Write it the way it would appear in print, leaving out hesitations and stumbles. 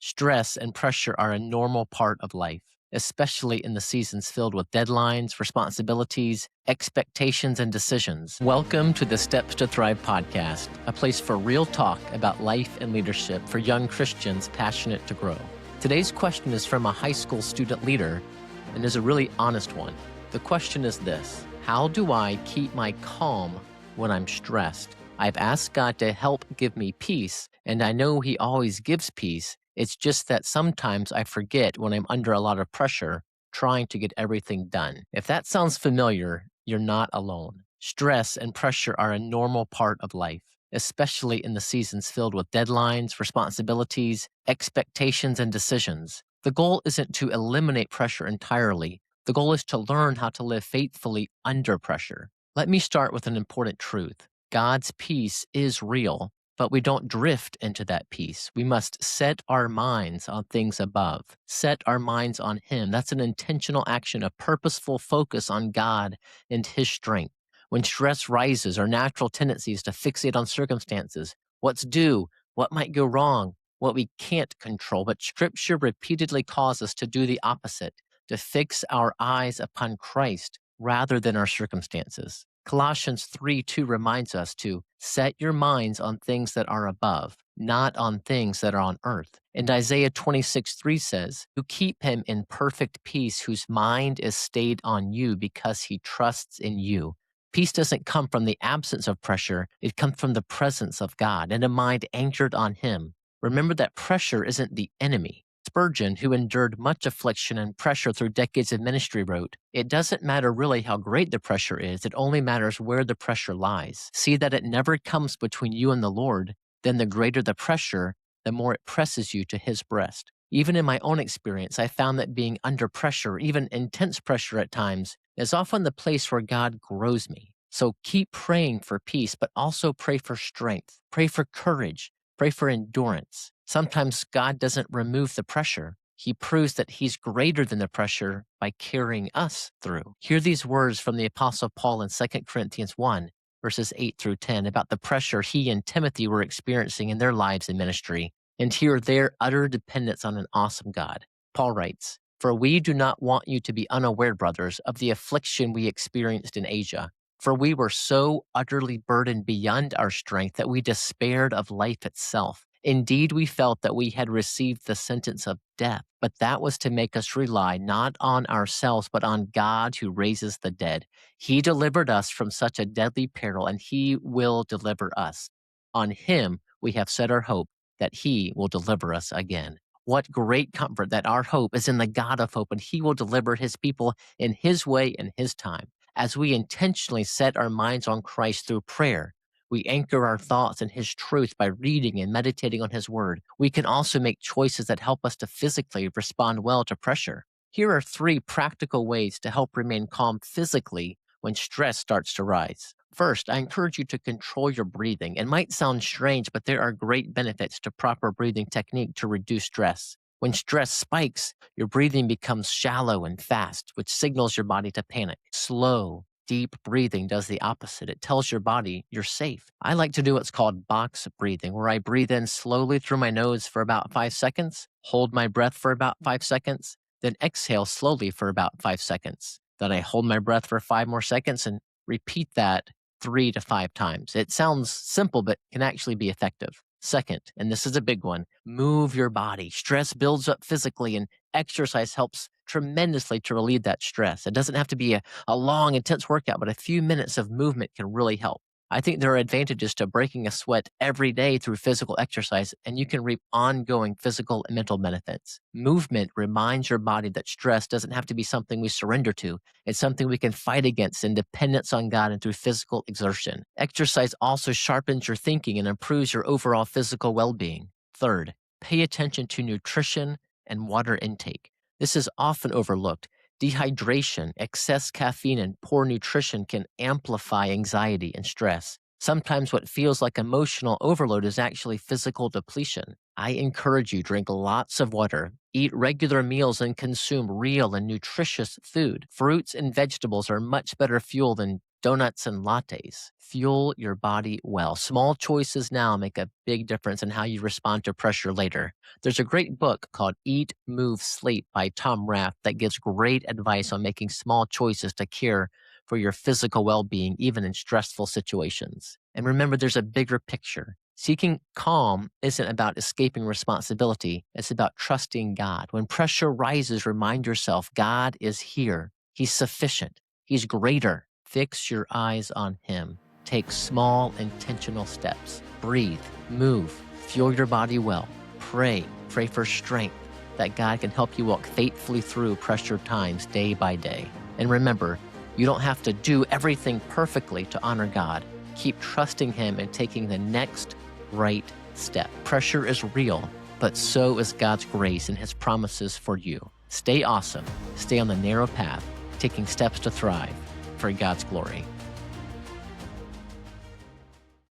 Stress and pressure are a normal part of life, especially in the seasons filled with deadlines, responsibilities, expectations, and decisions. Welcome to the Steps to Thrive podcast, a place for real talk about life and leadership for young Christians passionate to grow. Today's question is from a high school student leader and is a really honest one. The question is this: how do I keep my calm when I'm stressed? I've asked God to help give me peace, and I know He always gives peace. It's just that sometimes I forget when I'm under a lot of pressure trying to get everything done. If that sounds familiar, you're not alone. Stress and pressure are a normal part of life, especially in the seasons filled with deadlines, responsibilities, expectations, and decisions. The goal isn't to eliminate pressure entirely. The goal is to learn how to live faithfully under pressure. Let me start with an important truth. God's peace is real, but we don't drift into that peace. We must set our minds on things above, set our minds on Him. That's an intentional action, a purposeful focus on God and His strength. When stress rises, our natural tendency is to fixate on circumstances, what's due, what might go wrong, what we can't control. But Scripture repeatedly calls us to do the opposite, to fix our eyes upon Christ rather than our circumstances. Colossians 3:2 reminds us to set your minds on things that are above, not on things that are on earth. And Isaiah 26:3 says, "You keep him in perfect peace whose mind is stayed on you because he trusts in you." Peace doesn't come from the absence of pressure, it comes from the presence of God and a mind anchored on Him. Remember that pressure isn't the enemy. Spurgeon, who endured much affliction and pressure through decades of ministry, wrote, "It doesn't matter really how great the pressure is, it only matters where the pressure lies. See that it never comes between you and the Lord, then the greater the pressure, the more it presses you to His breast." Even in my own experience, I found that being under pressure, even intense pressure at times, is often the place where God grows me. So keep praying for peace, but also pray for strength, pray for courage, pray for endurance. Sometimes God doesn't remove the pressure. He proves that He's greater than the pressure by carrying us through. Hear these words from the Apostle Paul in 2 Corinthians 1, verses 8 through 10, about the pressure he and Timothy were experiencing in their lives in ministry, and hear their utter dependence on an awesome God. Paul writes, "For we do not want you to be unaware, brothers, of the affliction we experienced in Asia. For we were so utterly burdened beyond our strength that we despaired of life itself. Indeed, we felt that we had received the sentence of death, but that was to make us rely not on ourselves, but on God who raises the dead. He delivered us from such a deadly peril, and He will deliver us. On Him we have set our hope that He will deliver us again." What great comfort that our hope is in the God of hope, and He will deliver His people in His way and His time. As we intentionally set our minds on Christ through prayer, we anchor our thoughts in His truth by reading and meditating on His Word. We can also make choices that help us to physically respond well to pressure. Here are 3 practical ways to help remain calm physically when stress starts to rise. First, I encourage you to control your breathing. It might sound strange, but there are great benefits to proper breathing technique to reduce stress. When stress spikes, your breathing becomes shallow and fast, which signals your body to panic. Slow, deep breathing does the opposite. It tells your body you're safe. I like to do what's called box breathing, where I breathe in slowly through my nose for about 5 seconds, hold my breath for about 5 seconds, then exhale slowly for about 5 seconds. Then I hold my breath for 5 more seconds and repeat that 3 to 5 times. It sounds simple, but can actually be effective. Second, and this is a big one, move your body. Stress builds up physically, and exercise helps tremendously to relieve that stress. It doesn't have to be a long, intense workout, but a few minutes of movement can really help. I think there are advantages to breaking a sweat every day through physical exercise, and you can reap ongoing physical and mental benefits. Movement reminds your body that stress doesn't have to be something we surrender to. It's something we can fight against in dependence on God and through physical exertion. Exercise also sharpens your thinking and improves your overall physical well-being. Third, pay attention to nutrition and water intake. This is often overlooked. Dehydration, excess caffeine, and poor nutrition can amplify anxiety and stress. Sometimes what feels like emotional overload is actually physical depletion. I encourage you, drink lots of water, eat regular meals, and consume real and nutritious food. Fruits and vegetables are much better fuel than donuts and lattes. Fuel your body well. Small choices now make a big difference in how you respond to pressure later. There's a great book called Eat, Move, Sleep by Tom Rath that gives great advice on making small choices to care for your physical well-being, even in stressful situations. And remember, there's a bigger picture. Seeking calm isn't about escaping responsibility. It's about trusting God. When pressure rises, remind yourself God is here. He's sufficient. He's greater. Fix your eyes on Him. Take small, intentional steps. Breathe, move, fuel your body well. Pray for strength that God can help you walk faithfully through pressured times day by day. And remember, you don't have to do everything perfectly to honor God. Keep trusting Him and taking the next right step. Pressure is real, but so is God's grace and His promises for you. Stay awesome. Stay on the narrow path, taking steps to thrive for God's glory.